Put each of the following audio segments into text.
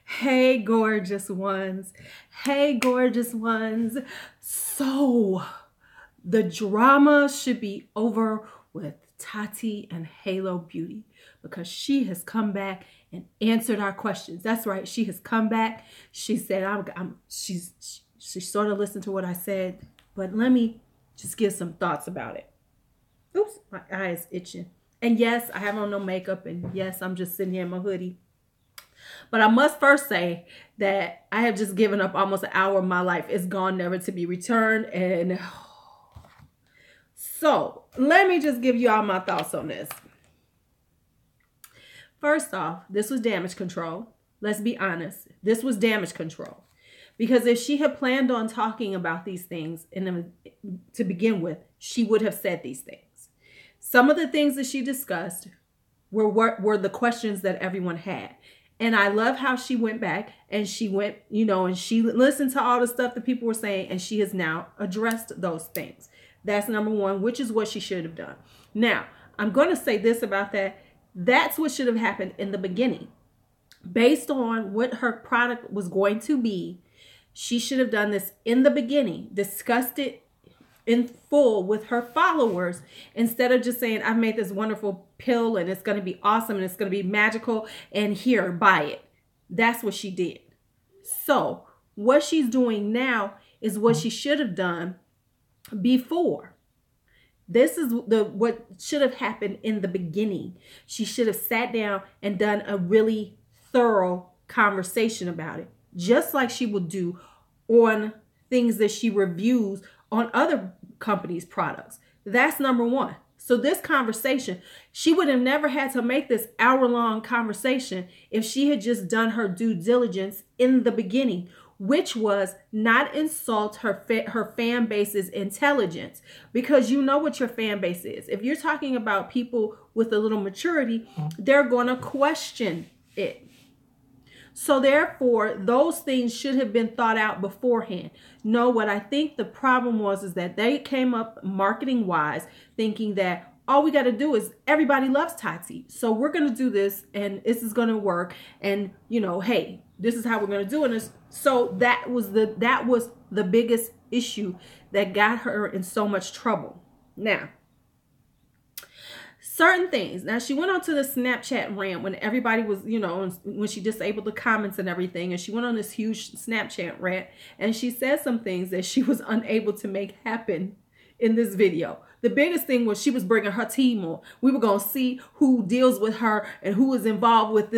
Hey, gorgeous ones. Hey, gorgeous ones. So, the drama should be over with Tati and Halo Beauty because she has come back and answered our questions. That's right. She has come back. She said, she sort of listened to what I said, but let me just give some thoughts about it. Oops, my eye is itching. And yes, I have on no makeup. And yes, I'm just sitting here in my hoodie. But I must first say that I have just given up almost an hour of my life. It's gone, never to be returned. And so let me just give you all my thoughts on this. First off, this was damage control. Let's be honest. This was damage control. Because if she had planned on talking about these things to begin with, she would have said these things. Some of the things that she discussed were the questions that everyone had. And I love how she went back and she went, and she listened to all the stuff that people were saying, and she has now addressed those things. That's number one, which is what she should have done. Now, I'm going to say this about that. That's what should have happened in the beginning. Based on what her product was going to be, she should have done this in the beginning, discussed it in full with her followers, instead of just saying, I've made this wonderful pill and it's going to be awesome and it's going to be magical and here, buy it. That's what she did. So what she's doing now is what she should have done before. This is what should have happened in the beginning. She should have sat down and done a really thorough conversation about it, just like she would do on things that she reviews on other companies' products. That's number one. So this conversation, she would have never had to make this hour-long conversation if she had just done her due diligence in the beginning, which was not insult her fan base's intelligence, because you know what your fan base is. If you're talking about people with a little maturity, they're going to question it. So therefore, those things should have been thought out beforehand. No, what I think the problem was is that they came up marketing wise thinking that all we got to do is everybody loves Tati. So we're going to do this and this is going to work. And, hey, this is how we're going to do it. So that was the biggest issue that got her in so much trouble. Now, certain things. Now, she went on to the Snapchat rant when everybody was, when she disabled the comments and everything. And she went on this huge Snapchat rant. And she said some things that she was unable to make happen in this video. The biggest thing was she was bringing her team on. We were going to see who deals with her and who is involved with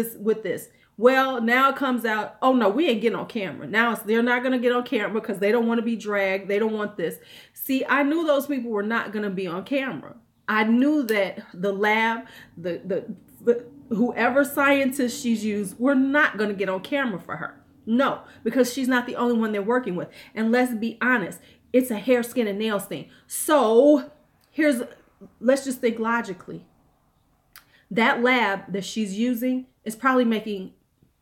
this. Well, now it comes out, oh, no, we ain't getting on camera. Now they're not going to get on camera because they don't want to be dragged. They don't want this. See, I knew those people were not going to be on camera. I knew that the lab, whoever scientists she's used, were not going to get on camera for her. No, because she's not the only one they're working with. And let's be honest, it's a hair, skin, and nails thing. So let's just think logically. That lab that she's using is probably making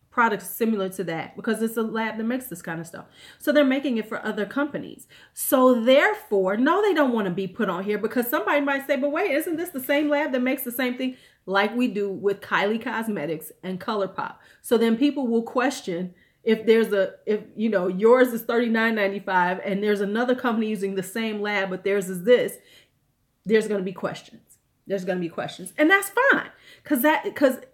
products similar to that because it's a lab that makes this kind of stuff. So they're making it for other companies. So therefore, no, they don't want to be put on here because somebody might say, but wait, isn't this the same lab that makes the same thing like we do with Kylie Cosmetics and ColourPop? So then people will question if yours is $39.95 and there's another company using the same lab, but theirs is this, there's going to be questions. There's going to be questions. And that's fine.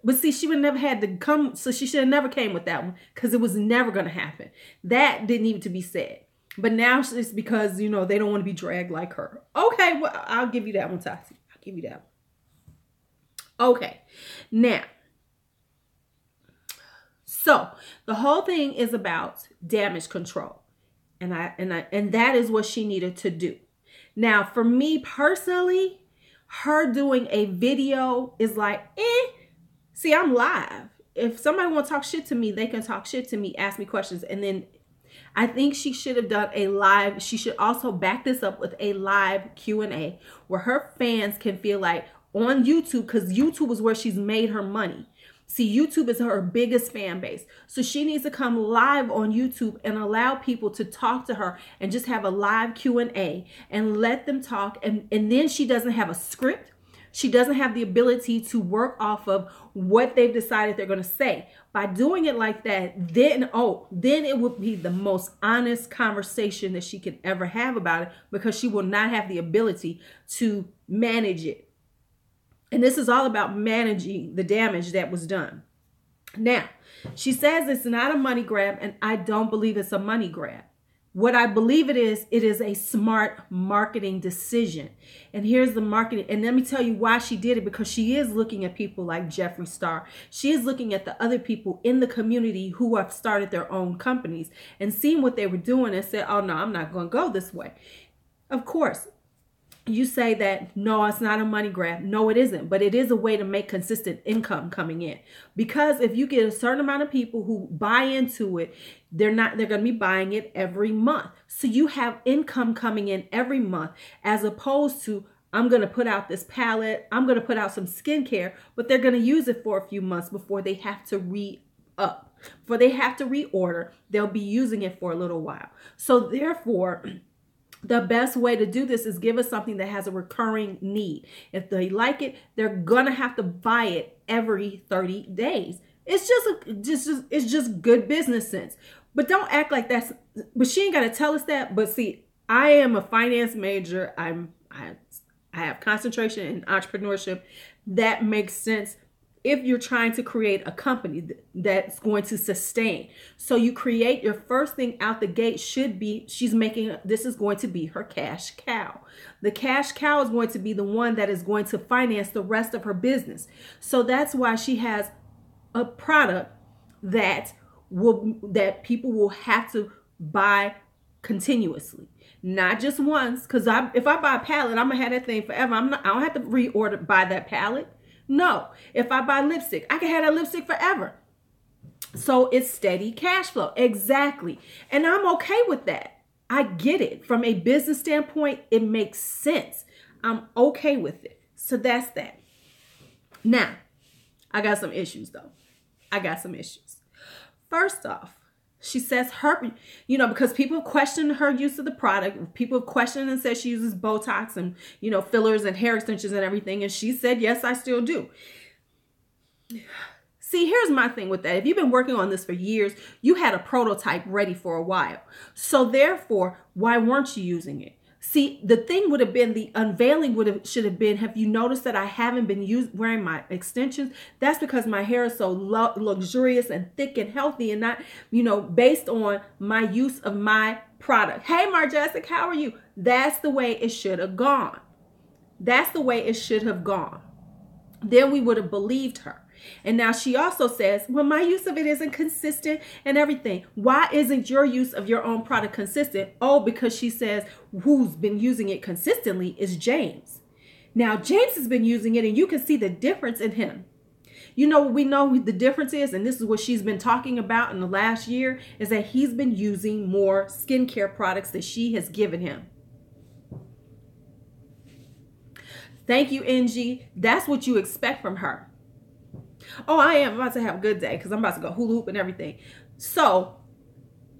But see, she would never had to come. So she should have never came with that one because it was never going to happen. That didn't need to be said. But now it's because, they don't want to be dragged like her. Okay, well, I'll give you that one, Tati. I'll give you that one. Okay. Now, so the whole thing is about damage control. And that is what she needed to do. Now, for me personally, her doing a video is like, see, I'm live. If somebody want to talk shit to me, they can talk shit to me, ask me questions. And then I think she should have done a live. She should also back this up with a live Q&A where her fans can feel like on YouTube, because YouTube is where she's made her money. See, YouTube is her biggest fan base. So she needs to come live on YouTube and allow people to talk to her and just have a live Q&A and let them talk. And then she doesn't have a script. She doesn't have the ability to work off of what they've decided they're going to say. By doing it like that, then it would be the most honest conversation that she could ever have about it, because she will not have the ability to manage it. And this is all about managing the damage that was done. Now, she says it's not a money grab, and I don't believe it's a money grab. What I believe it is a smart marketing decision. And here's the marketing. And let me tell you why she did it, because she is looking at people like Jeffree Star. She is looking at the other people in the community who have started their own companies and seeing what they were doing and said, oh no, I'm not going to go this way. Of course, you say that, no, it's not a money grab. No, it isn't. But it is a way to make consistent income coming in. Because if you get a certain amount of people who buy into it, they're going to be buying it every month. So you have income coming in every month, as opposed to, I'm going to put out this palette, I'm going to put out some skincare, but they're going to use it for a few months before they have to re-up. Before they have to reorder, they'll be using it for a little while. So therefore, the best way to do this is give us something that has a recurring need. If they like it, they're going to have to buy it every 30 days. It's just good business sense. But don't act like that's, but she ain't got to tell us that. But see, I am a finance major. I have concentration in entrepreneurship. That makes sense if you're trying to create a company that's going to sustain. So you create, your first thing out the gate should be, this is going to be her cash cow. The cash cow is going to be the one that is going to finance the rest of her business. So that's why she has a product that people will have to buy continuously. Not just once, because if I buy a palette, I'm going to have that thing forever. I don't have to buy that palette. No, if I buy lipstick, I can have that lipstick forever. So it's steady cash flow. Exactly. And I'm okay with that. I get it. From a business standpoint, it makes sense. I'm okay with it. So that's that. Now, I got some issues though. First off, she says because people question her use of the product. People question and said she uses Botox and, fillers and hair extensions and everything. And she said, yes, I still do. See, here's my thing with that. If you've been working on this for years, you had a prototype ready for a while. So therefore, why weren't you using it? See, the thing would have been, the unveiling should have been, have you noticed that I haven't been wearing my extensions? That's because my hair is so luxurious and thick and healthy, and not, based on my use of my product. Hey, Marjessic, how are you? That's the way it should have gone. That's the way it should have gone. Then we would have believed her. And now she also says, well, my use of it isn't consistent and everything. Why isn't your use of your own product consistent? Oh, because she says who's been using it consistently is James. Now, James has been using it, and you can see the difference in him. We know the difference is, and this is what she's been talking about in the last year, is that he's been using more skincare products that she has given him. Thank you, NG. That's what you expect from her. Oh, I am about to have a good day because I'm about to go hula hoop and everything. So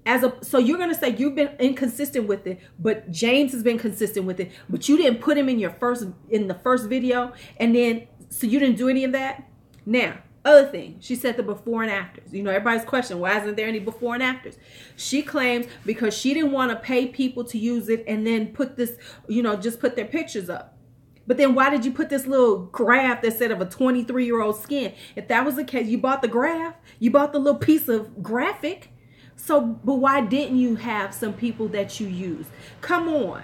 you're going to say you've been inconsistent with it, but James has been consistent with it, but you didn't put him in the first video, and then so you didn't do any of that. Now, other thing, she said the before and afters. Everybody's question, why isn't there any before and afters? She claims because she didn't want to pay people to use it and then put this, just put their pictures up. But then why did you put this little graph that said of a 23-year-old skin? If that was the case, you bought the graph. You bought the little piece of graphic. So, but why didn't you have some people that you used? Come on.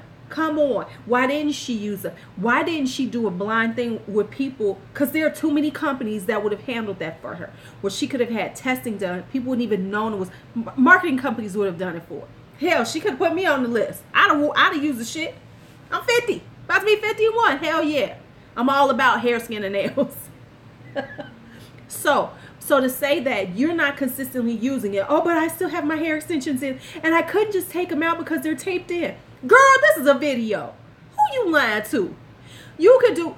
Why didn't she use it? Why didn't she do a blind thing with people? Because there are too many companies that would have handled that for her. Where she could have had testing done. People wouldn't even known it was. Marketing companies would have done it for her. Hell, she could have put me on the list. I'd have used the shit. I'm 50. About to be 51. Hell yeah. I'm all about hair, skin, and nails. So to say that you're not consistently using it, oh, but I still have my hair extensions in, and I couldn't just take them out because they're taped in. Girl, this is a video. Who you lying to? You could do.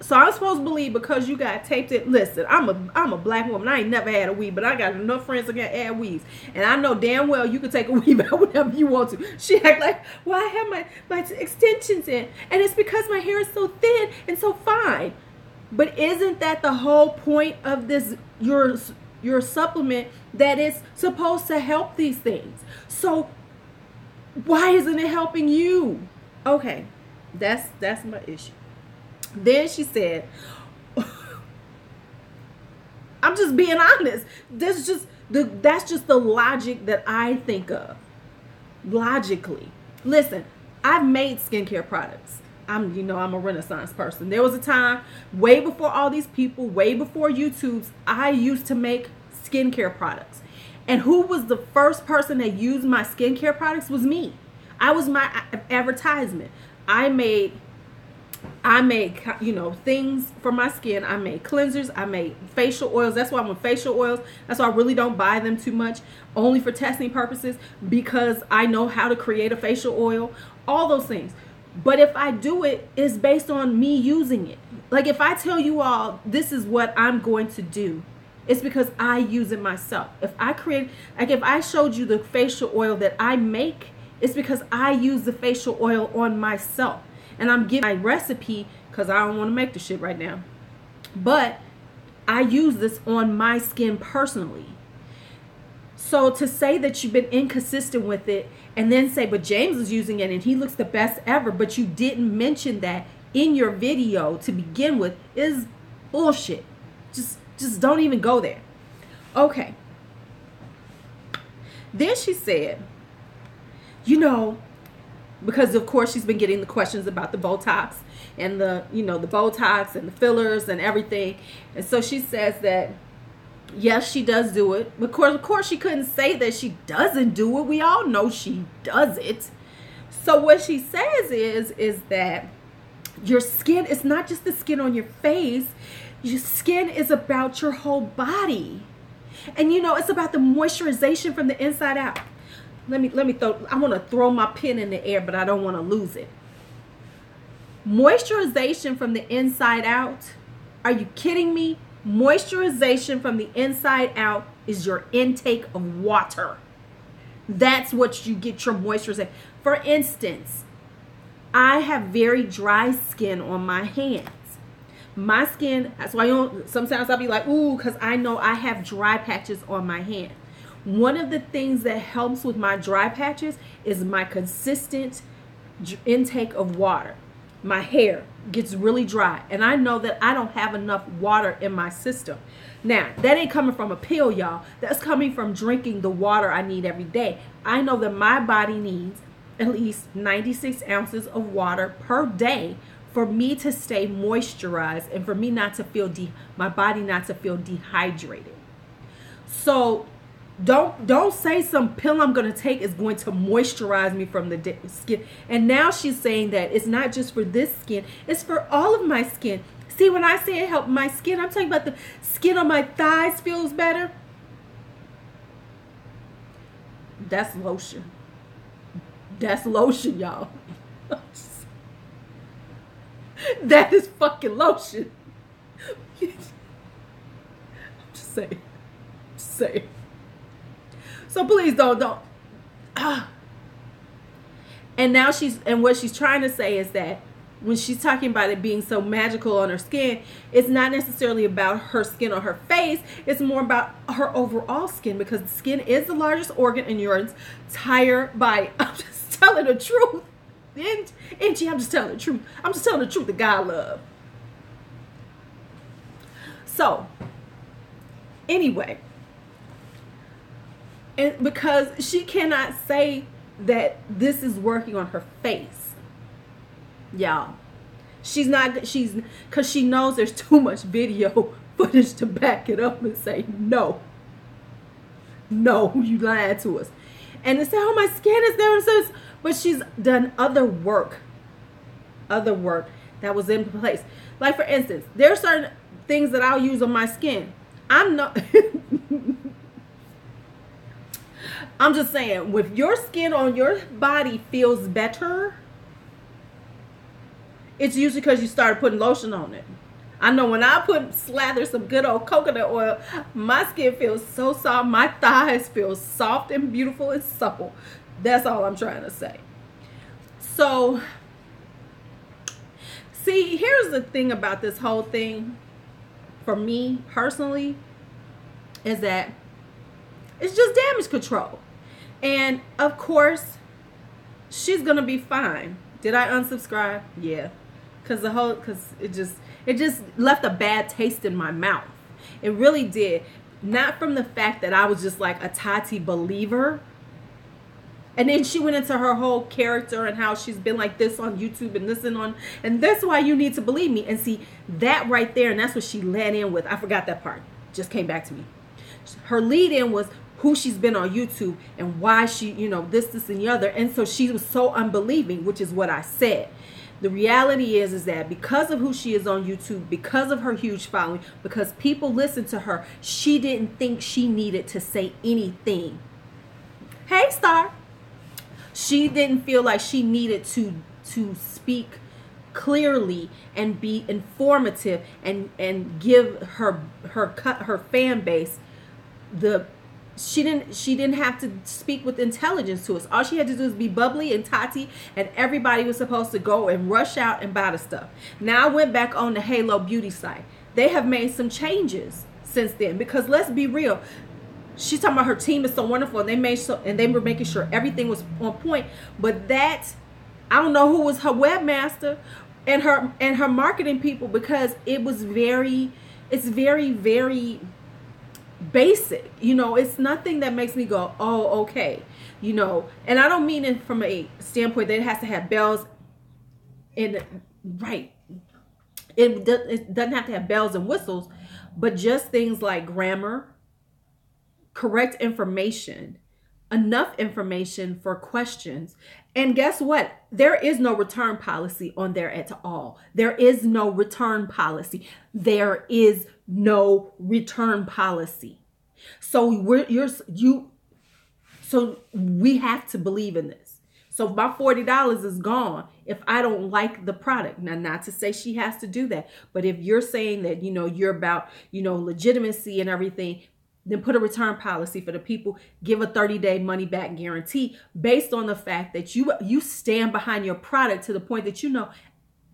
So I'm supposed to believe because you got taped it. Listen, I'm a black woman. I ain't never had a weave, but I got enough friends that can add weaves. And I know damn well you can take a weave out whenever you want to. She act like, well, I have my extensions in. And it's because my hair is so thin and so fine. But isn't that the whole point of this, your supplement, that it's supposed to help these things? So why isn't it helping you? Okay, that's my issue. Then she said, I'm just being honest. That's just the logic that I think of. Logically. Listen, I've made skincare products. I'm a Renaissance person. There was a time way before all these people, way before YouTube's, I used to make skincare products. And who was the first person that used my skincare products was me. I was my advertisement. I made things for my skin. I made cleansers. I made facial oils. That's why I'm with facial oils. That's why I really don't buy them too much, only for testing purposes, because I know how to create a facial oil, all those things. But if I do it, it's based on me using it. Like if I tell you all, this is what I'm going to do, it's because I use it myself. If I showed you the facial oil that I make, it's because I use the facial oil on myself. And I'm giving my recipe because I don't want to make the shit right now. But I use this on my skin personally. So to say that you've been inconsistent with it and then say, but James is using it and he looks the best ever, but you didn't mention that in your video to begin with, is bullshit. Just don't even go there. Okay. Then she said, because of course she's been getting the questions about the Botox and the Botox and the fillers and everything. And so she says that, yes, she does do it. Of course she couldn't say that she doesn't do it. We all know she does it. So what she says is that your skin is not just the skin on your face. Your skin is about your whole body. And it's about the moisturization from the inside out. I want to throw my pen in the air, but I don't want to lose it. Moisturization from the inside out. Are you kidding me? Moisturization from the inside out is your intake of water. That's what you get your moisturization. For instance, I have very dry skin on my hands. My skin, that's why sometimes I'll be like, ooh, because I know I have dry patches on my hand. One of the things that helps with my dry patches is my consistent intake of water. My hair gets really dry, and I know that I don't have enough water in my system. Now, that ain't coming from a pill, y'all. That's coming from drinking the water I need every day. I know that my body needs at least 96 ounces of water per day for me to stay moisturized and for me not to feel my body not to feel dehydrated. So don't say some pill I'm going to take is going to moisturize me from the skin. And now she's saying that it's not just for this skin, it's for all of my skin. See, when I say it helped my skin, I'm talking about the skin on my thighs feels better. That's lotion. That's lotion, y'all. That is fucking lotion. I'm just saying. Just saying. So please don't. And now what she's trying to say is that when she's talking about it being so magical on her skin, it's not necessarily about her skin on her face. It's more about her overall skin, because the skin is the largest organ in your entire body. I'm just telling the truth. Angie, I'm just telling the truth. I'm just telling the truth that God love. So, anyway, and because she cannot say that this is working on her face, y'all. Because she knows there's too much video footage to back it up and say, no, you lied to us. And they say, oh, my skin is there. So but she's done other work that was in place. Like, for instance, there are certain things that I'll use on my skin. I'm just saying, if your skin on your body feels better, it's usually because you started putting lotion on it. I know when I slather some good old coconut oil, my skin feels so soft. My thighs feel soft and beautiful and supple. That's all I'm trying to say. So, see, here's the thing about this whole thing, for me personally, is that it's just damage control. And of course, she's gonna be fine. Did I unsubscribe? Yeah. Because it just left a bad taste in my mouth. It really did. Not from the fact that I was just like a Tati believer. And then she went into her whole character and how she's been like this on YouTube and this and that's why you need to believe me. And see, that right there, and that's what she led in with. I forgot that part. Just came back to me. Her lead in was who she's been on YouTube and why she, this, and the other. And so she was so unbelieving, which is what I said. The reality is that because of who she is on YouTube, because of her huge following, because people listen to her, she didn't think she needed to say anything. Hey, Star. She didn't feel like she needed to speak clearly and be informative and give her fan base she didn't have to speak with intelligence to us. All she had to do is be bubbly and Tati, and everybody was supposed to go and rush out and buy the stuff. Now I went back on the Halo Beauty site. They have made some changes since then, because let's be real. She's talking about her team is so wonderful, and they were making sure everything was on point. But I don't know who was her webmaster and her marketing people, because it's very, very basic. It's nothing that makes me go, oh, okay. And I don't mean it from a standpoint that it has to have bells and right. It doesn't have to have bells and whistles, but just things like grammar, correct information, enough information for questions. And guess what? There is no return policy on there at all. There is no return policy. There is no return policy. So we have to believe in this. So my $40 is gone if I don't like the product. Now, not to say she has to do that, but if you're saying that, you're about, legitimacy and everything, then put a return policy for the people. Give a 30-day money-back guarantee based on the fact that you stand behind your product to the point that you're not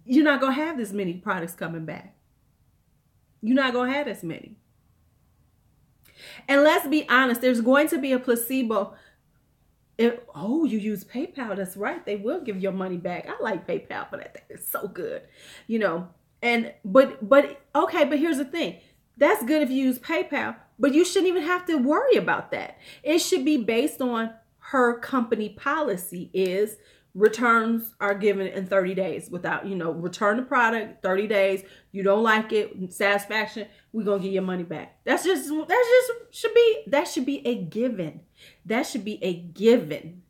going to have this many products coming back. You're not going to have this many. And let's be honest, there's going to be a placebo. You use PayPal. That's right. They will give your money back. I like PayPal for that thing. It's so good. But here's the thing. That's good if you use PayPal, but you shouldn't even have to worry about that. It should be based on her company policy is returns are given in 30 days without, return the product, 30 days. You don't like it, satisfaction, we're going to get your money back. That should be a given. That should be a given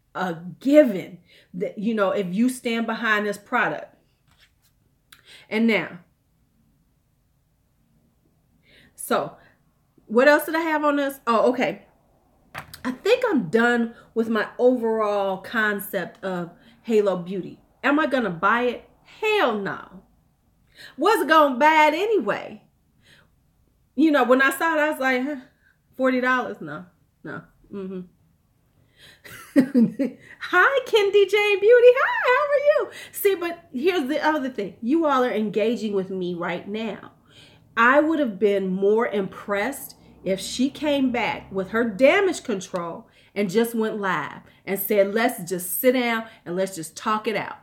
that, if you stand behind this product. And now, so what else did I have on this? Oh, okay. I think I'm done with my overall concept of Halo Beauty. Am I going to buy it? Hell no. Was going to buy it anyway? When I saw it, I was like, $40? No. Hi, Kendi Jane Beauty. Hi, how are you? See, but here's the other thing. You all are engaging with me right now. I would have been more impressed if she came back with her damage control and just went live and said, let's just sit down and let's just talk it out.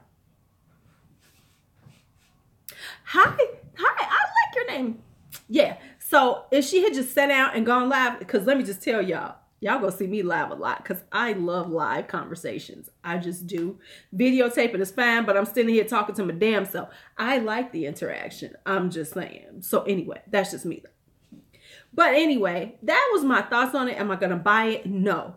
Hi, I like your name. Yeah. So if she had just sat down and gone live, because let me just tell y'all gonna see me live a lot because I love live conversations. I just do. Videotaping is fine, but I'm sitting here talking to my damn self. I like the interaction. I'm just saying. So anyway, that's just me. But anyway, that was my thoughts on it. Am I gonna buy it? No.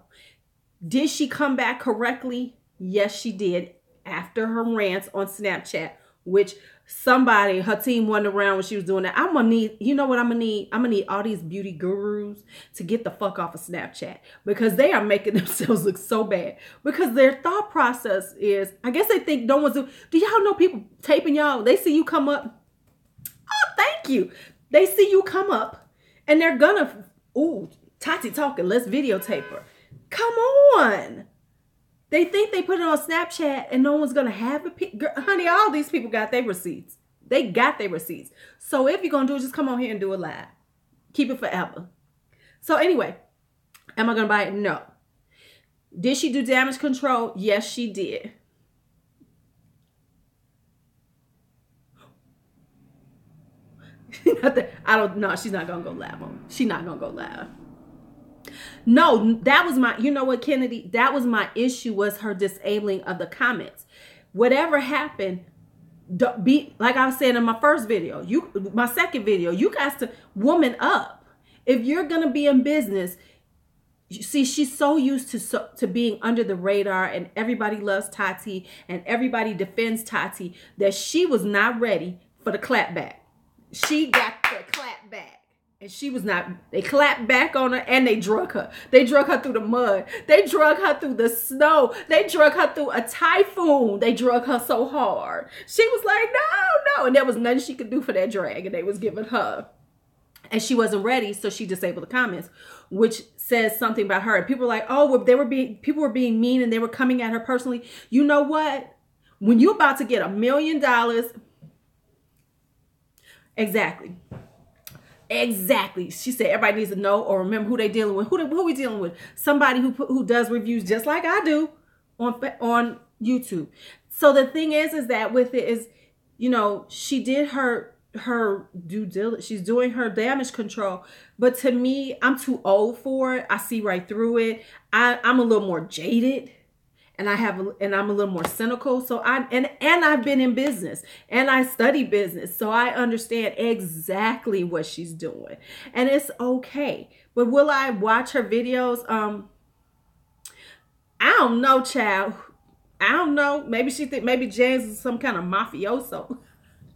Did she come back correctly? Yes, she did. After her rants on Snapchat, which her team went around when she was doing that. I'm gonna need, I'm gonna need all these beauty gurus to get the fuck off of Snapchat, because they are making themselves look so bad, because their thought process is, I guess they think no one's do y'all know people taping y'all? They see you come up, oh, thank Thank you. They see you come up and they're gonna, ooh, Tati talking, let's videotape her. Come on. They think they put it on Snapchat and no one's gonna have it. Girl, honey, all these people got their receipts. They got their receipts. So if you're gonna do it, just come on here and do it live. Keep it forever. So anyway, am I gonna buy it? No. Did she do damage control? Yes, she did. I don't know. She's not gonna go live on. She's not gonna go live. No, that was my, you know what, Kennedy? That was my issue, was her disabling of the comments. Whatever happened, be like I was saying in my first video, my second video, you guys to woman up. If you're gonna be in business, you see, she's so used to being under the radar, and everybody loves Tati and everybody defends Tati, that she was not ready for the clap back. She got the clap back. And she was not. They clapped back on her and they drug her. They drug her through the mud. They drug her through the snow. They drug her through a typhoon. They drug her so hard. She was like, no. And there was nothing she could do for that drag, and they was giving her. And she wasn't ready, so she disabled the comments, which says something about her. And people were like, oh, people were being mean and they were coming at her personally. You know what? When you're about to get $1 million, exactly. She said everybody needs to know or remember who they dealing with. Who we dealing with? Somebody who does reviews just like I do on YouTube. So the thing is that with it is, you know, she did her due diligence. She's doing her damage control. But to me, I'm too old for it. I see right through it. I'm a little more jaded. And I'm a little more cynical. So I've been in business and I study business. So I understand exactly what she's doing. And it's okay. But will I watch her videos? I don't know, child. I don't know. Maybe she think maybe James is some kind of mafioso.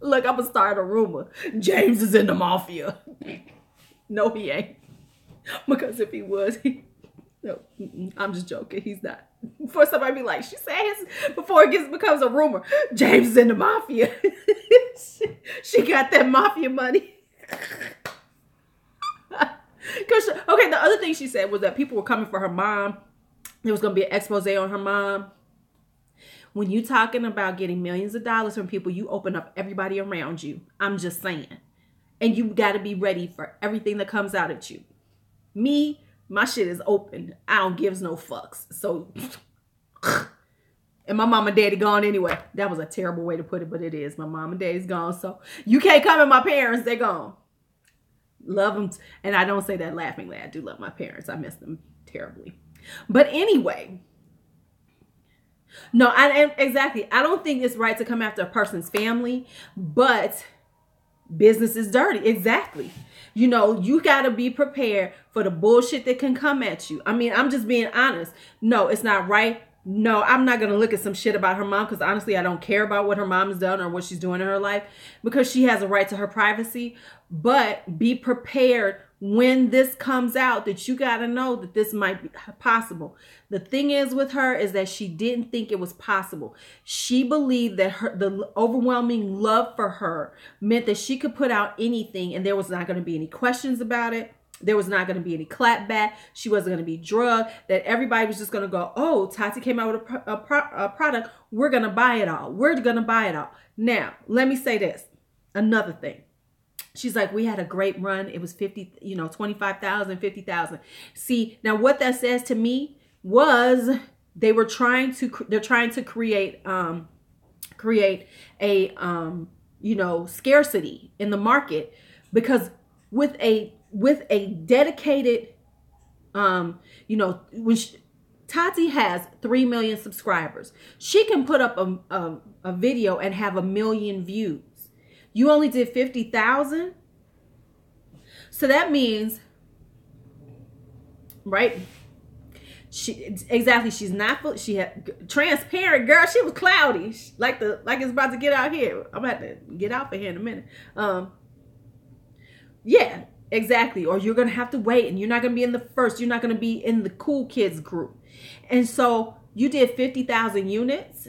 Look, I'm gonna start a rumor. James is in the mafia. No, he ain't. Because if he was, no, I'm just joking. He's not. Before somebody be like, she said before it becomes a rumor, James is in the mafia. She got that mafia money. Okay, the other thing she said was that people were coming for her mom. There was going to be an expose on her mom. When you talking about getting millions of dollars from people, you open up everybody around you. I'm just saying. And you got to be ready for everything that comes out at you. Me, my shit is open. I don't give no fucks. So, and my mom and daddy gone anyway. That was a terrible way to put it, but it is. My mom and daddy's gone. So you can't come at my parents. They're gone. Love them. And I don't say that laughingly. I do love my parents. I miss them terribly. But anyway. No, exactly. I don't think it's right to come after a person's family, but business is dirty. Exactly. You know, you got to be prepared for the bullshit that can come at you. I mean, I'm just being honest. No, it's not right. No, I'm not going to look at some shit about her mom because honestly, I don't care about what her mom has done or what she's doing in her life because she has a right to her privacy. But be prepared when this comes out that you got to know that this might be possible. The thing is with her is that she didn't think it was possible. She believed that the overwhelming love for her meant that she could put out anything and there was not going to be any questions about it. There was not going to be any clapback. She wasn't going to be drugged. That everybody was just going to go, oh, Tati came out with a product. We're going to buy it all. We're going to buy it all. Now, let me say this. Another thing. She's like, we had a great run. It was 25,000, 50,000. See, now what that says to me was they're trying to create a, scarcity in the market because with a dedicated, when Tati has 3 million subscribers, she can put up a video and have 1 million views. You only did 50,000. So that means, right? She's not, she had transparent, girl. She was cloudy. Like it's about to get out here. I'm about to get out for here in a minute. Yeah, exactly. Or you're going to have to wait and you're not going to be in the first. You're not going to be in the cool kids group. And so you did 50,000 units.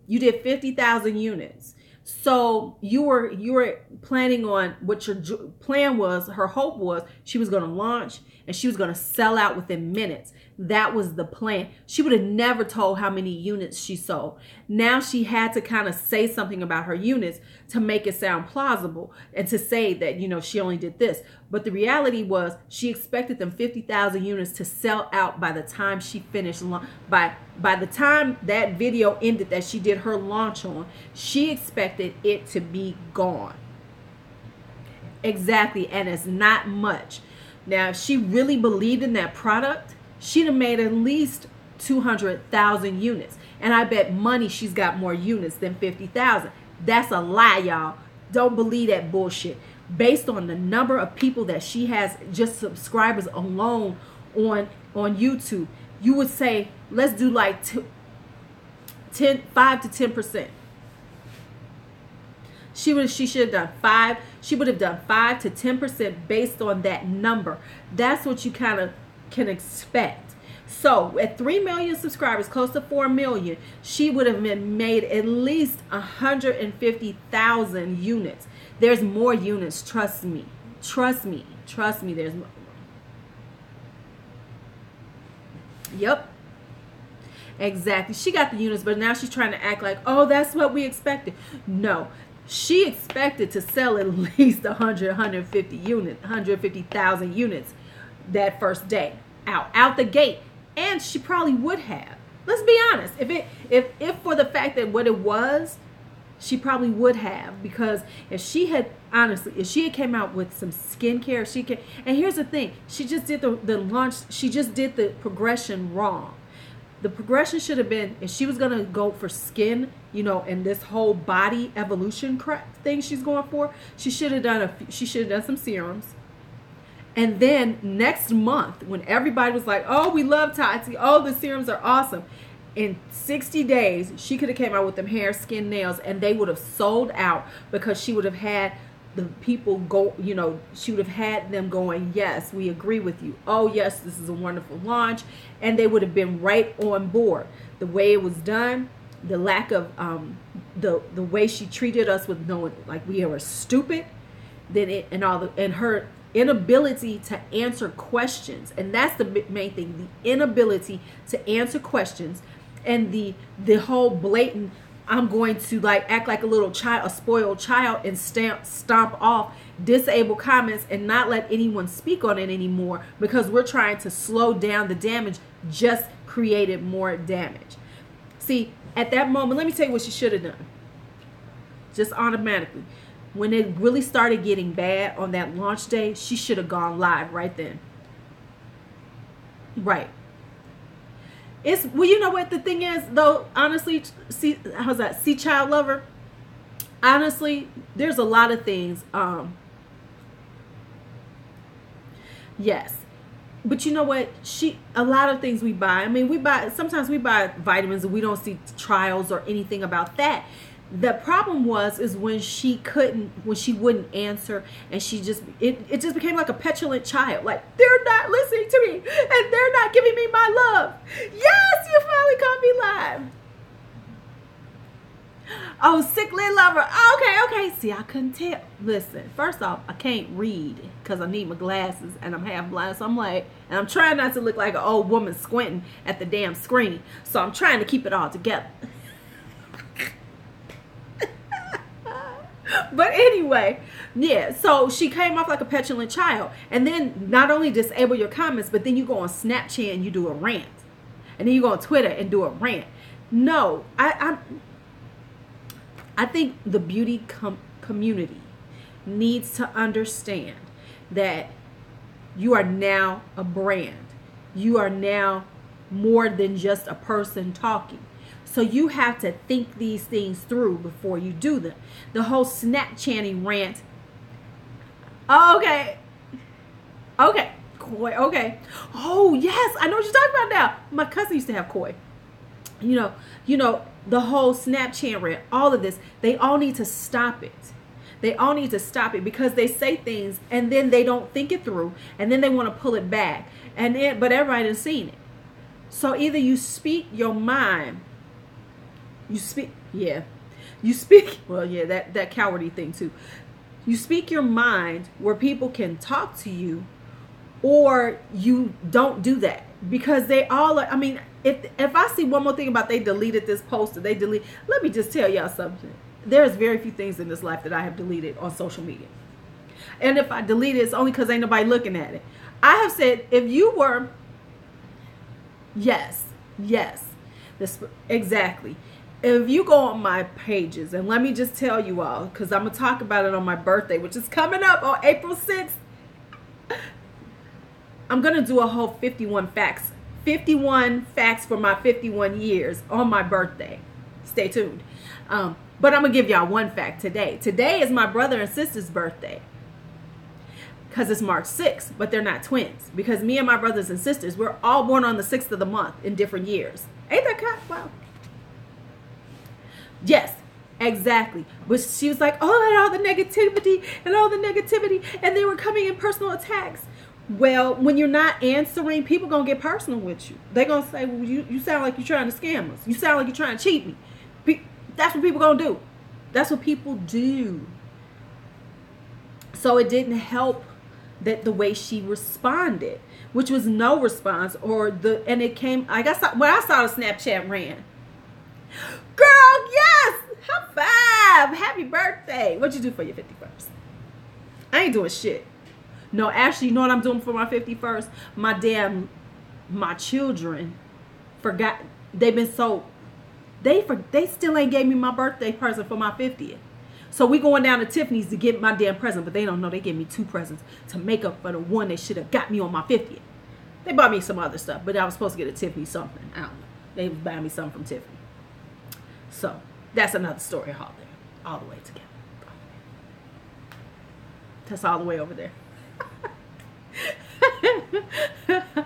You did 50,000 units. So you were planning on what your plan was. Her hope was she was going to launch and she was going to sell out within minutes. That was the plan. She would have never told how many units she sold. Now she had to kind of say something about her units to make it sound plausible and to say that, you know, she only did this. But the reality was she expected them 50,000 units to sell out by the time she finished. By the time that video ended that she did her launch on, she expected it to be gone. Exactly. And it's not much. Now, if she really believed in that product, she'd have made at least 200,000 units. And I bet money she's got more units than 50,000. That's a lie, y'all. Don't believe that bullshit. Based on the number of people that she has, just subscribers alone on YouTube, you would say, let's do like 5 to 10%. She should have done 5. She would have done 5 to 10% based on that number. That's what you kind of can expect. So at 3 million subscribers, close to 4 million, she would have made at least 150,000 units. There's more units. Trust me. Trust me. Trust me. There's more. Yep. Exactly. She got the units, but now she's trying to act like, oh, that's what we expected. No. She expected to sell at least 150,000 units that first day out the gate, and she probably would have. Let's be honest. If for the fact that what it was, she probably would have, because if she had came out with some skincare, she can. And here's the thing: she just did the launch. She just did the progression wrong. The progression should have been, if she was going to go for skin, you know, and this whole body evolution crap thing she's going for, she should have done some serums. And then next month, when everybody was like, oh, we love Tati, oh, the serums are awesome, in 60 days, she could have came out with them hair, skin, nails, and they would have sold out, because she would have had the people go, you know, she would have had them going, yes, we agree with you. Oh, yes, this is a wonderful launch. And they would have been right on board. The way it was done, the lack of, the way she treated us with knowing like we were stupid, and her inability to answer questions. And that's the main thing, the inability to answer questions, and the whole blatant, I'm going to like act like a little child, a spoiled child, and stomp off disabled comments and not let anyone speak on it anymore, because we're trying to slow down the damage, just created more damage. See, at that moment, let me tell you what she should have done. Just automatically. When it really started getting bad on that launch day, she should have gone live right then. Right. Well, you know what the thing is, though, honestly, see child lover, honestly, there's a lot of things, yes, but you know what, a lot of things we buy, I mean, sometimes we buy vitamins and we don't see trials or anything about that. The problem is when she wouldn't answer, and it just became like a petulant child. Like, they're not listening to me, and they're not giving me my love. Yes, you finally caught me live. Oh, sickly lover. Okay. See, I couldn't tell. Listen, first off, I can't read because I need my glasses, and I'm half blind. So I'm like, and I'm trying not to look like an old woman squinting at the damn screen. So I'm trying to keep it all together. But anyway, yeah, so she came off like a petulant child. And then not only disable your comments, but then you go on Snapchat and you do a rant. And then you go on Twitter and do a rant. No, I think the beauty community needs to understand that you are now a brand. You are now more than just a person talking. So you have to think these things through before you do them. The whole Snapchatting rant. Okay. Koi. Okay. Oh, yes. I know what you're talking about now. My cousin used to have koi. You know, the whole Snapchat rant, all of this, they all need to stop it. They all need to stop it, because they say things and then they don't think it through, and then they want to pull it back. But everybody has seen it. So either you speak your mind, You speak, well, yeah, that cowardly thing too. You speak your mind where people can talk to you, or you don't do that, because they all are, I mean, if I see one more thing about they deleted this post, or they delete, let me just tell y'all something. There's very few things in this life that I have deleted on social media. And if I delete it, it's only because ain't nobody looking at it. I have said, if you were, yes, this exactly. If you go on my pages, and let me just tell you all, because I'm going to talk about it on my birthday, which is coming up on April 6th. I'm going to do a whole 51 facts for my 51 years on my birthday. Stay tuned. But I'm going to give y'all one fact today. Today is my brother and sister's birthday, because it's March 6th, but they're not twins, because me and my brothers and sisters, we're all born on the 6th of the month in different years. Ain't that kind? Wow. Yes, exactly. But she was like, oh, and all the negativity, and they were coming in personal attacks. Well, when you're not answering, people gonna get personal with you. They're gonna say, well, you sound like you're trying to scam us. You sound like you're trying to cheat me. That's what people gonna do. That's what people do. So it didn't help that the way she responded, which was no response, and it came, when I saw the Snapchat ran. Girl, yes! High five! Happy birthday! What'd you do for your 51st? I ain't doing shit. No, actually, you know what I'm doing for my 51st? My children forgot. They've been so, they still ain't gave me my birthday present for my 50th. So we going down to Tiffany's to get my damn present, but they don't know they gave me 2 presents to make up for the one they should have got me on my 50th. They bought me some other stuff, but I was supposed to get a Tiffany something. I don't know. They was buying me something from Tiffany. So that's another story all the way together. That's all the way over there.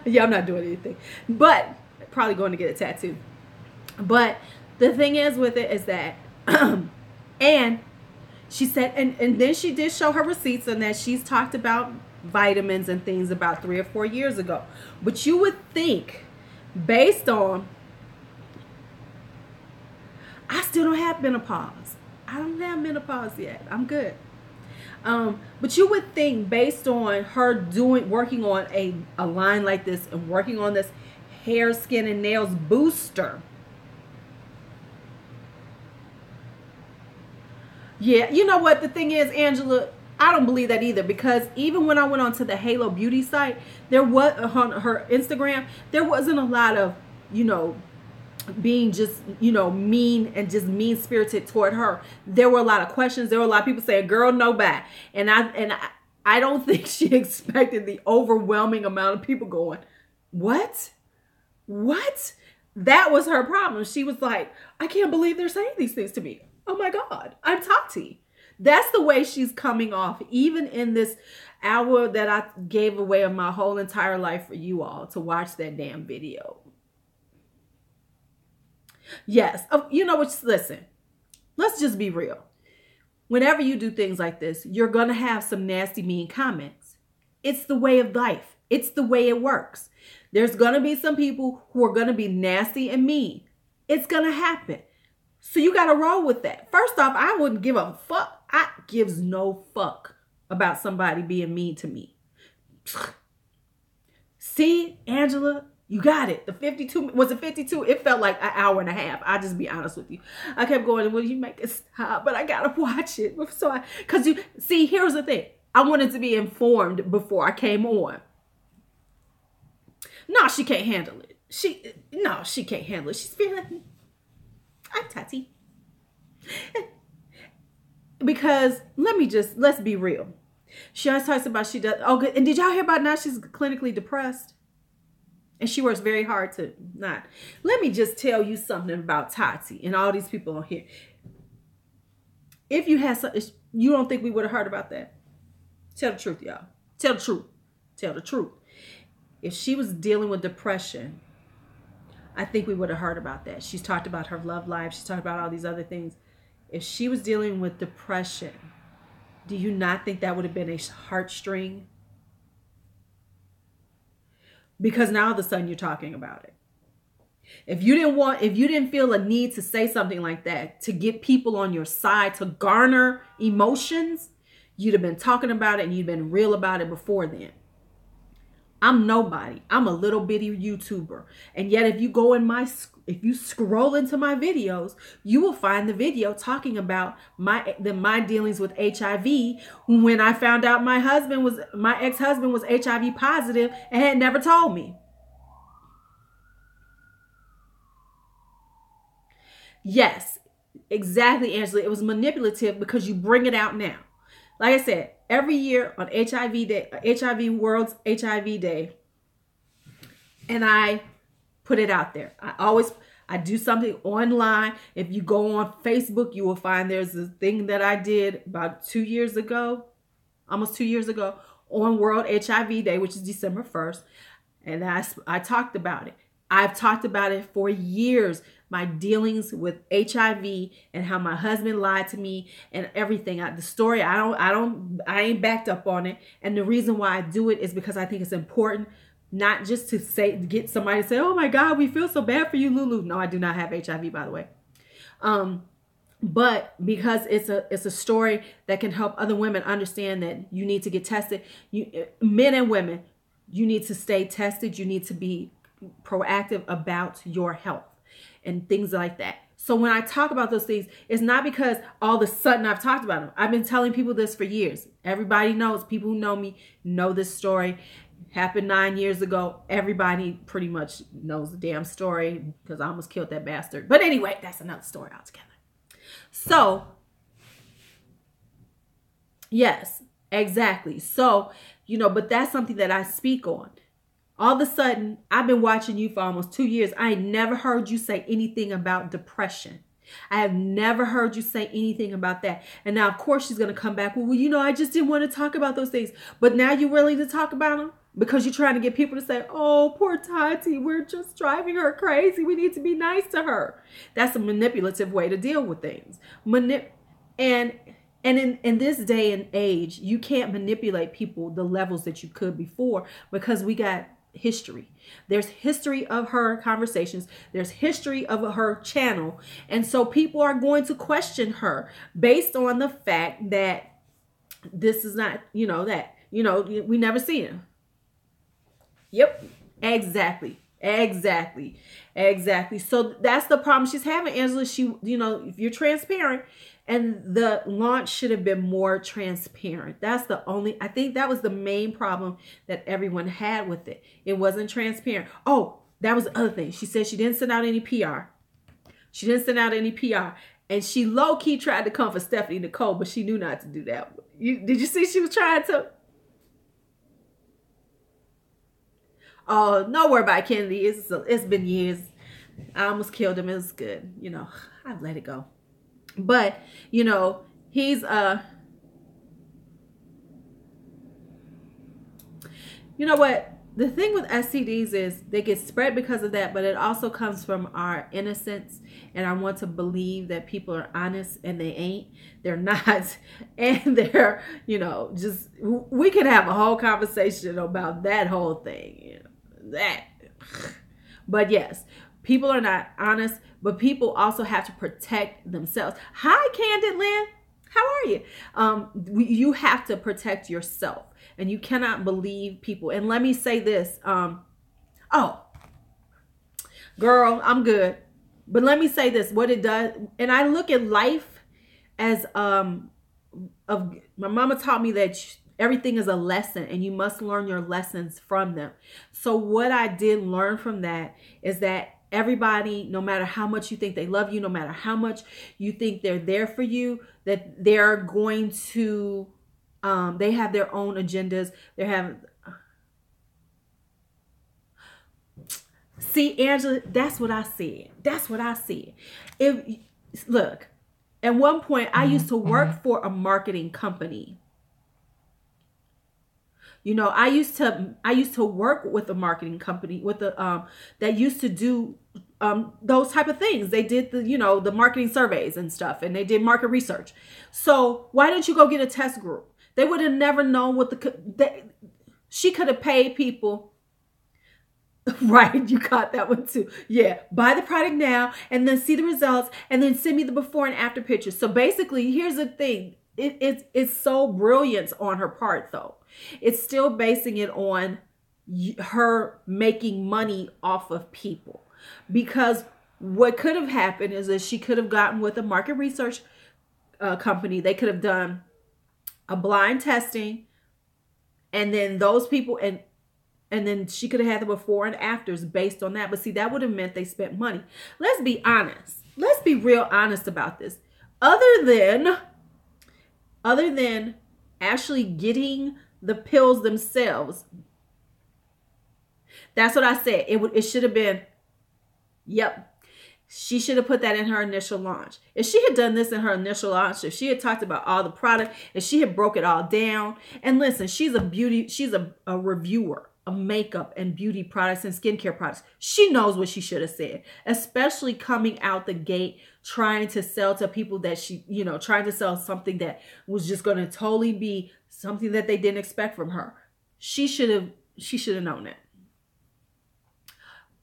Yeah, I'm not doing anything, but probably going to get a tattoo. But the thing is with it is that, and she said, and then she did show her receipts, and that she's talked about vitamins and things about 3 or 4 years ago. But you would think, based on, I still don't have menopause. I don't have menopause yet. I'm good. But you would think, based on her working on a line like this, and working on this hair, skin, and nails booster. Yeah, you know what the thing is, Angela? I don't believe that either, because even when I went onto the Halo Beauty site, there was, on her Instagram, there wasn't a lot of, being just, mean and just mean-spirited toward her. There were a lot of questions. There were a lot of people saying, girl, no bye. And I don't think she expected the overwhelming amount of people going, what? That was her problem. She was like, I can't believe they're saying these things to me. Oh my God, I'm Tati. That's the way she's coming off, even in this hour that I gave away of my whole entire life for you all to watch that damn video. Yes. Listen, let's just be real. Whenever you do things like this, you're going to have some nasty, mean comments. It's the way of life. It's the way it works. There's going to be some people who are going to be nasty and mean. It's going to happen. So you got to roll with that. First off, I wouldn't give a fuck. I gives no fuck about somebody being mean to me. See, Angela, you got it. The 52, was it 52? It felt like an hour and a half. I'll just be honest with you. I kept going, will you make it stop? But I got to watch it. So here's the thing. I wanted to be informed before I came on. No, she can't handle it. She can't handle it. She's feeling, I'm Tati. Because let's be real. She always talks about she does. Oh, good. And did y'all hear about now she's clinically depressed? And she works very hard to not. Let me just tell you something about Tati and all these people on here. If you had something, you don't think we would have heard about that? Tell the truth, y'all. Tell the truth. Tell the truth. If she was dealing with depression, I think we would have heard about that. She's talked about her love life. She's talked about all these other things. If she was dealing with depression, do you not think that would have been a heartstring? Because now all of a sudden you're talking about it. If you didn't feel a need to say something like that to get people on your side, to garner emotions, you'd have been talking about it and you'd been real about it before then. I'm nobody. I'm a little bitty YouTuber. And yet if you scroll into my videos, you will find the video talking about my dealings with HIV when I found out my ex-husband was HIV positive and had never told me. Yes, exactly, Angela. It was manipulative because you bring it out now. Like I said, every year on HIV Day, World's HIV Day, and I put it out there. I do something online. If you go on Facebook, you will find there's a thing that I did about 2 years ago, almost 2 years ago, on World HIV Day, which is December 1st. And I talked about it. I've talked about it for years. My dealings with HIV and how my husband lied to me and everything. The story, I ain't backed up on it. And the reason why I do it is because I think it's important, not just to get somebody to say, oh my God, we feel so bad for you, Lulu. No, I do not have HIV, by the way. But because it's a story that can help other women understand that you need to get tested. Men and women, you need to stay tested. You need to be proactive about your health and things like that. So when I talk about those things, it's not because all of a sudden I've talked about them. I've been telling people this for years. Everybody knows, people who know me know this story. Happened 9 years ago. Everybody pretty much knows the damn story because I almost killed that bastard. But anyway, that's another story altogether. So, yes, exactly. So, but that's something that I speak on. All of a sudden, I've been watching you for almost 2 years. I ain't never heard you say anything about depression. I have never heard you say anything about that. And now, of course, she's going to come back. Well, I just didn't want to talk about those things. But now you're willing to talk about them because you're trying to get people to say, oh, poor Tati, we're just driving her crazy. We need to be nice to her. That's a manipulative way to deal with things. And in this day and age, you can't manipulate people the levels that you could before because we got history. There's history of her conversations. There's history of her channel. And so people are going to question her based on the fact that this is not, we never seen her. Yep. Exactly. So that's the problem she's having, Angela. If you're transparent, and the launch should have been more transparent. I think that was the main problem that everyone had with it. It wasn't transparent. Oh, that was the other thing. She said she didn't send out any PR. And she low-key tried to come for Stephanie Nicole, but she knew not to do that. Did you see she was trying to? Oh, no worry about Kennedy. It's been years. I almost killed him. It was good. I've let it go. But, he's, what? The thing with STDs is they get spread because of that, but it also comes from our innocence. And I want to believe that people are honest, and they ain't. They're not. And they're, we can have a whole conversation about that whole thing. But yes, people are not honest, but people also have to protect themselves. Hi, Candid Lynn. How are you? You have to protect yourself, and you cannot believe people. And let me say this. Oh, girl, I'm good. But let me say this, what it does. And I look at life as, my mama taught me that everything is a lesson, and you must learn your lessons from them. So what I did learn from that is that everybody, no matter how much you think they love you, no matter how much you think they're there for you, that they're going to, they have their own agendas. See, Angela, that's what I said. Look, at one point I used to work for a marketing company. I used to work with a marketing company that used to do those type of things. They did the marketing surveys and stuff, and they did market research. So why didn't you go get a test group? They would have never known she could have paid people. Right, you caught that one too. Yeah, buy the product now and then see the results and then send me the before and after pictures. So basically, here's the thing. It's so brilliant on her part, though. It's still basing it on her making money off of people. Because what could have happened is that she could have gotten with a market research company. They could have done a blind testing, and then those people, and then she could have had the before and afters based on that. But see, that would have meant they spent money. Let's be honest. Let's be real honest about this. Other than actually getting the pills themselves, that's what I said. It should have been, yep. She should have put that in her initial launch. If she had done this in her initial launch, if she had talked about all the product, if she had broke it all down, and listen, she's a reviewer of makeup and beauty products and skincare products. She knows what she should have said, especially coming out the gate, trying to sell to people that trying to sell something that was just going to totally be something that they didn't expect from her. She should have known it.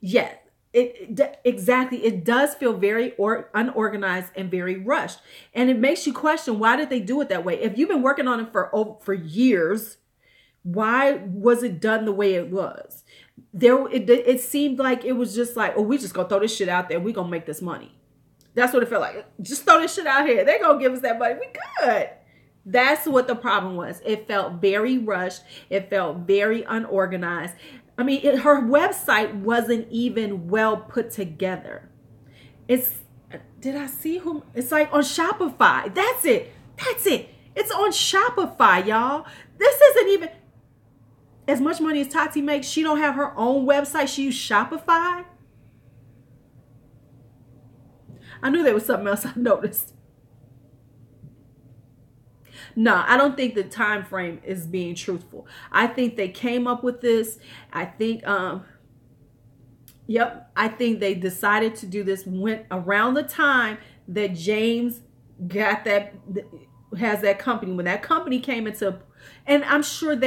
Yes. Exactly. It does feel very unorganized and very rushed. And it makes you question, why did they do it that way? If you've been working on it for years, why was it done the way it was? It seemed like it was just like, oh, we just gonna throw this shit out there. We gonna make this money. That's what it felt like. Just throw this shit out here. They're gonna give us that money. We good. That's what the problem was. It felt very rushed. It felt very unorganized. I mean, her website wasn't even well put together. Did I see whom? It's like on Shopify. That's it. It's on Shopify, y'all. This isn't even, as much money as Tati makes, she don't have her own website. She used Shopify. I knew there was something else I noticed. No, I don't think the time frame is being truthful. I think they came up with this. I think, I think they decided to do this went around the time that James has that company. When that company came into, and I'm sure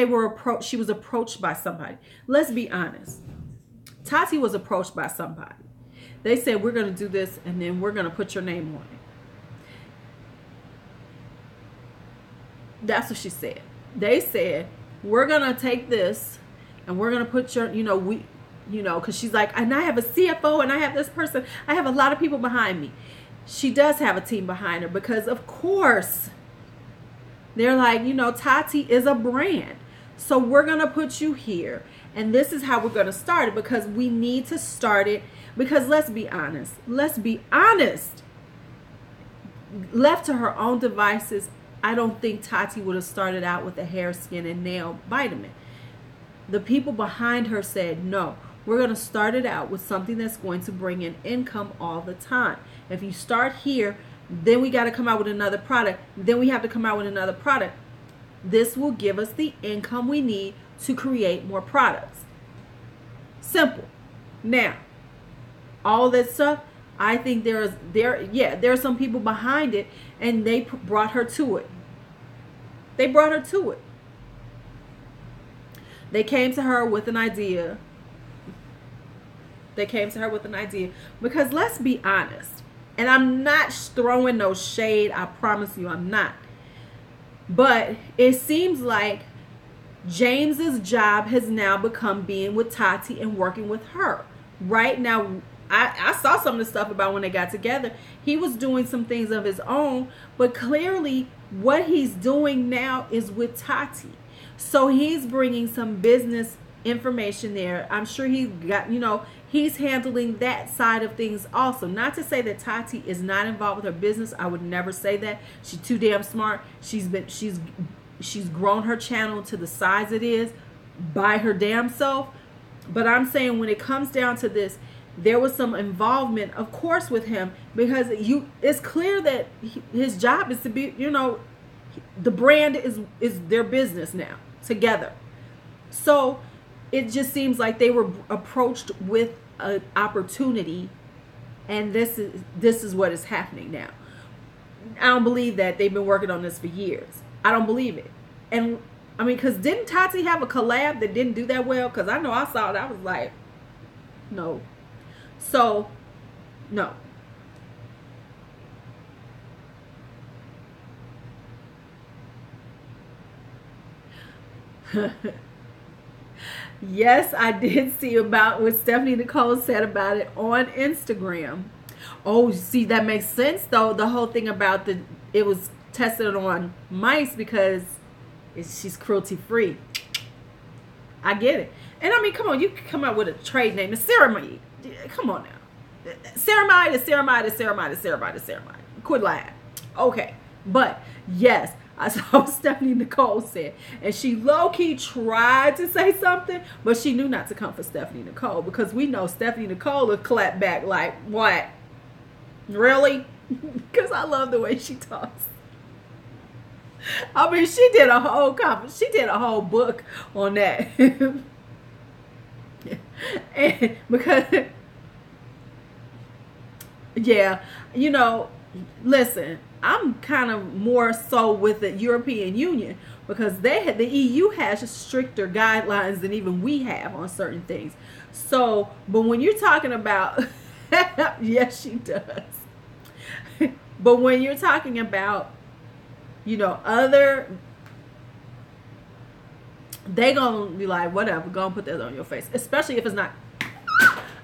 she was approached by somebody. Let's be honest. Tati was approached by somebody. They said, we're going to do this and then we're going to put your name on it. That's what she said. They said, we're going to take this and we're going to put your, because she's like, and I have a CFO and I have this person. I have a lot of people behind me. She does have a team behind her because, of course, they're like, Tati is a brand. So we're going to put you here. And this is how we're going to start it, because we need to start it. Because let's be honest. Left to her own devices, I don't think Tati would have started out with a hair, skin, and nail vitamin. The people behind her said, no, we're going to start it out with something that's going to bring in income all the time. If you start here, then we got to come out with another product. Then we have to come out with another product. This will give us the income we need to create more products. Simple. Now, all that stuff, I think there are some people behind it, and they brought her to it. They came to her with an idea. Because let's be honest, and I'm not throwing no shade, I promise you I'm not. But it seems like James's job has now become being with Tati and working with her. Right now, I saw some of the stuff about when they got together. He was doing some things of his own, but clearly what he's doing now is with Tati. So he's bringing some business information there. I'm sure he's got, he's handling that side of things also. Not to say that Tati is not involved with her business. I would never say that. She's too damn smart. She's grown her channel to the size it is by her damn self. But I'm saying when it comes down to this, there was some involvement, of course, with him, because it's clear that his job is to be, the brand is their business now together. So it just seems like they were approached with an opportunity, and this is what is happening now. I don't believe that they've been working on this for years. I don't believe it. And I mean, because didn't Tati have a collab that didn't do that well? Because I know I saw it. I was like, No. So, no. Yes, I did see about what Stephanie Nicole said about it on Instagram. Oh, see, that makes sense though. The whole thing about it was tested on mice because she's cruelty free. I get it. And I mean, come on, you can come out with a trade name. The ceramide. Come on now. Ceramide is ceramide is ceramide is ceramide is ceramide. Quit lying. Okay. But yes, I saw what Stephanie Nicole said. And she low-key tried to say something, but she knew not to come for Stephanie Nicole because we know Stephanie Nicole will clap back like, what? Really? Because I love the way she talks. I mean, she did a whole book on that. And because, yeah, you know, listen, I'm kind of more so with the European Union because the EU has stricter guidelines than even we have on certain things. So, but when you're talking about, yes, she does. But when you're talking about, you know, they gonna be like, whatever, go and put that on your face. Especially if it's not.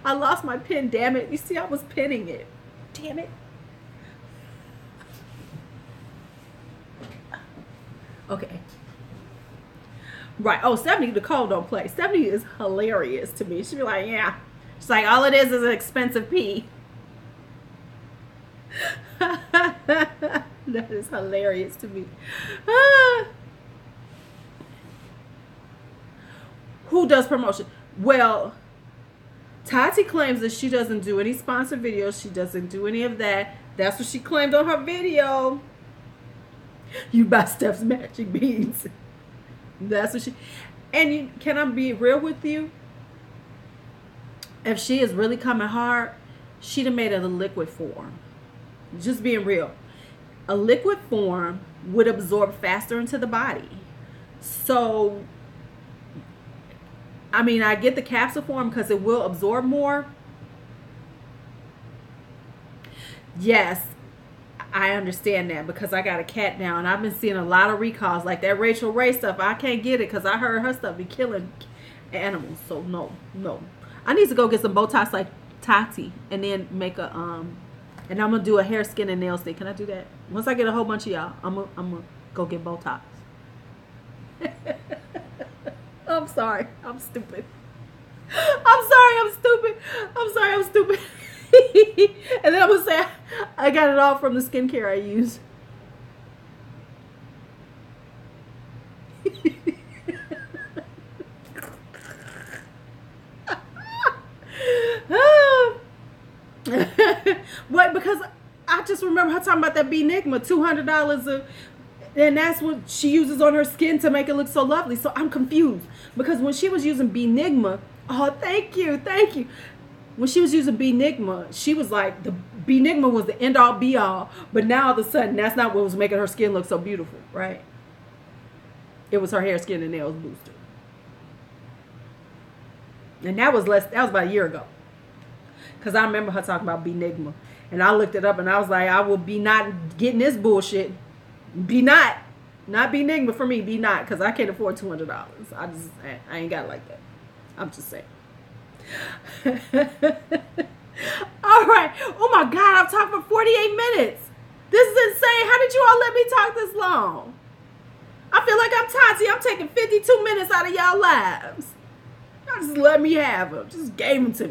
I lost my pen, damn it. You see, I was pinning it. Damn it. Okay. Right. Oh, Stephanie Nicole don't play. Stephanie is hilarious to me. She'd be like, yeah. She's like, all it is an expensive pee. That is hilarious to me. Who does promotion? Well, Tati claims that she doesn't do any sponsored videos. She doesn't do any of that. That's what she claimed on her video. You buy Steph's matching beads. That's what she. And can I be real with you? If she is really coming hard, she'd have made it a liquid form. Just being real. A liquid form would absorb faster into the body. So, I mean, I get the capsule form because it will absorb more. Yes, I understand that because I got a cat now and I've been seeing a lot of recalls. Like that Rachel Ray stuff, I can't get it because I heard her stuff be killing animals. So, no. I need to go get some Botox like Tati and then make a, and I'm going to do a hair, skin, and nails thing. Can I do that? Once I get a whole bunch of y'all, I'm going to go get Botox. I'm sorry. I'm stupid. I'm stupid. And then I'm going to say I got it all from the skincare I use. What? Because I just remember her talking about that Benigma, $200 and that's what she uses on her skin to make it look so lovely. So I'm confused because when she was using Benigma, oh, thank you. When she was using Benigma, she was like, the Benigma was the end all be all, but now all of a sudden that's not what was making her skin look so beautiful, right? It was her hair, skin, and nails booster. And that was about a year ago. Because I remember her talking about Benigma. And I looked it up and I was like, I will be not getting this bullshit. Be not. Not Benigma for me. Be not. Because I can't afford $200. I ain't got it like that. I'm just saying. All right. Oh my God. I've talked for 48 minutes. This is insane. How did you all let me talk this long? I feel like I'm Tati. I'm taking 52 minutes out of y'all lives. Y'all just let me have them. Just gave them to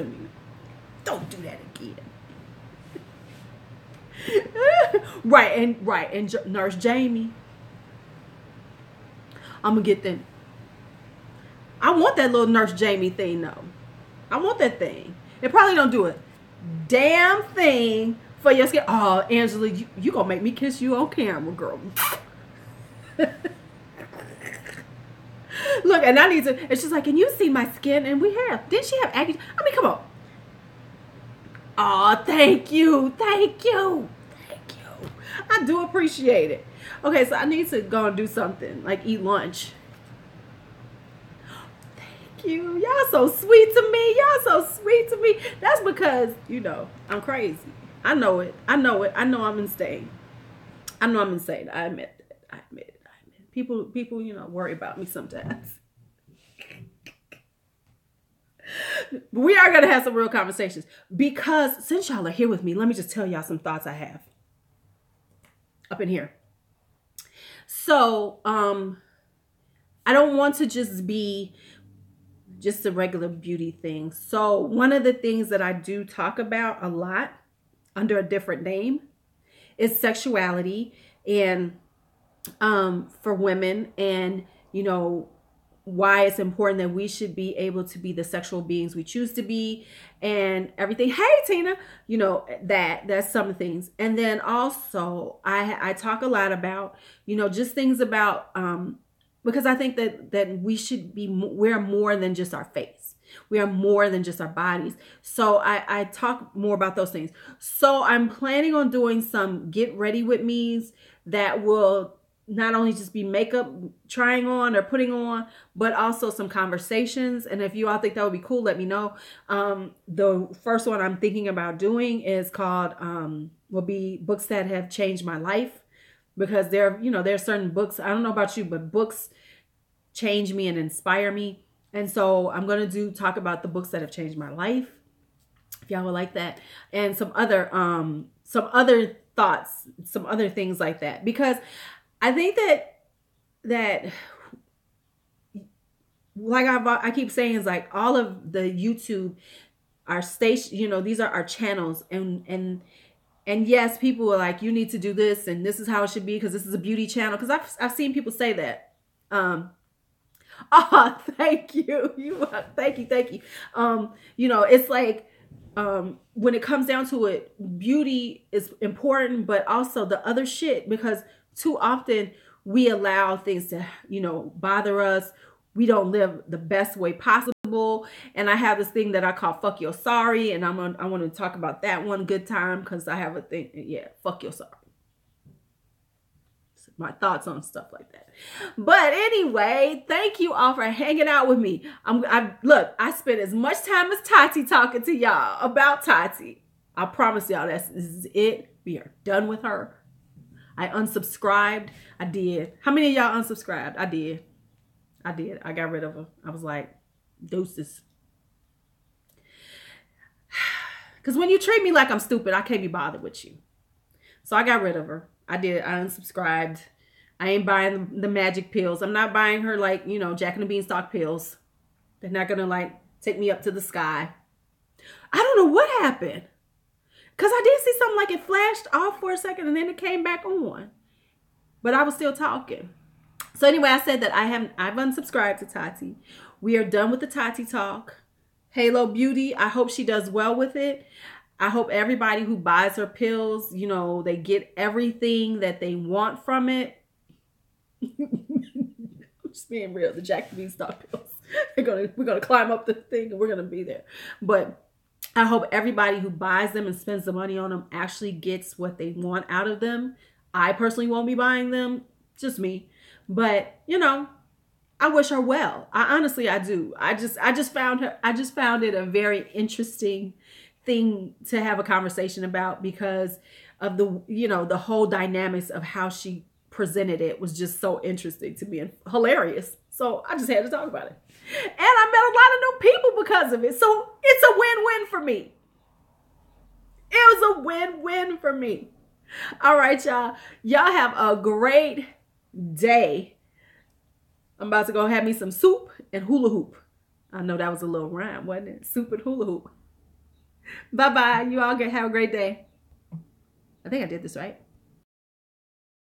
me. Don't do that again. Right. And Nurse Jamie. I'm going to get them. I want that little Nurse Jamie thing, though. I want that thing. It probably don't do a damn thing for your skin. Oh, Angela, you going to make me kiss you on camera, girl. Look, and I need to, and she's like, can you see my skin? And we have, didn't she have acne? I mean, come on. Oh, thank you. I do appreciate it. Okay, so I need to go and do something, like eat lunch. Thank you. Y'all so sweet to me. Y'all so sweet to me. That's because, you know, I'm crazy. I know it. I know it. I know I'm insane. I know I'm insane. I admit it. I admit it. I admit it. People, you know, worry about me sometimes. We are going to have some real conversations because since y'all are here with me, let me just tell y'all some thoughts I have up in here. So, I don't want to just be just a regular beauty thing. So one of the things that I do talk about a lot under a different name is sexuality and for women, and you know why it's important that we should be able to be the sexual beings we choose to be and everything. Hey Tina, you know, that's some things. And then also I talk a lot about, you know, just things about because I think that we should be, we're more than just our face. We are more than just our bodies. So I talk more about those things. So I'm planning on doing some get ready with me's that will not only just be makeup trying on or putting on, but also some conversations. And if you all think that would be cool, let me know. The first one I'm thinking about doing is called, will be books that have changed my life. Because there are certain books, I don't know about you, but books change me and inspire me. And so I'm going to talk about the books that have changed my life, if y'all would like that. And some other thoughts, some other things like that. Because I think that like I keep saying, is like all of the YouTube, our station, you know, these are our channels. And yes, people are like, you need to do this and this is how it should be because this is a beauty channel. Because I've seen people say that. Oh, thank you. Thank you. You know, it's like when it comes down to it, beauty is important, but also the other shit, because too often we allow things to, you know, bother us. We don't live the best way possible. And I have this thing that I call fuck your sorry. And I want to talk about that one good time because I have a thing. Yeah, fuck your sorry. My thoughts on stuff like that. But anyway, thank you all for hanging out with me. Look, I spent as much time as Tati talking to y'all about Tati. I promise y'all this is it. We are done with her. I unsubscribed. I did. How many of y'all unsubscribed? I did. I got rid of her. I was like, deuces. Because when you treat me like I'm stupid, I can't be bothered with you. So I got rid of her. I did. I unsubscribed. I ain't buying the magic pills. I'm not buying her, like, you know, Jack and the Beanstalk pills. They're not going to, like, take me up to the sky. I don't know what happened. Because I did see something like it flashed off for a second and then it came back on. But I was still talking. So anyway, I said that I've unsubscribed to Tati. We are done with the Tati talk. Halo Beauty, I hope she does well with it. I hope everybody who buys her pills, you know, they get everything that they want from it. I'm just being real. The Jack and Beanstalk pills. We're gonna climb up the thing and we're gonna be there. But I hope everybody who buys them and spends the money on them actually gets what they want out of them. I personally won't be buying them, just me. But you know, I wish her well. I do. I just found it a very interesting thing to have a conversation about because of the, you know, the whole dynamics of how she presented it was just so interesting to me and hilarious. So I just had to talk about it. And I met a lot of new people because of it. So it's a win-win for me. It was a win-win for me. All right, y'all. Y'all have a great day. I'm about to go have me some soup and hula hoop. I know that was a little rhyme, wasn't it? Soup and hula hoop. Bye-bye. You all have a great day. I think I did this right.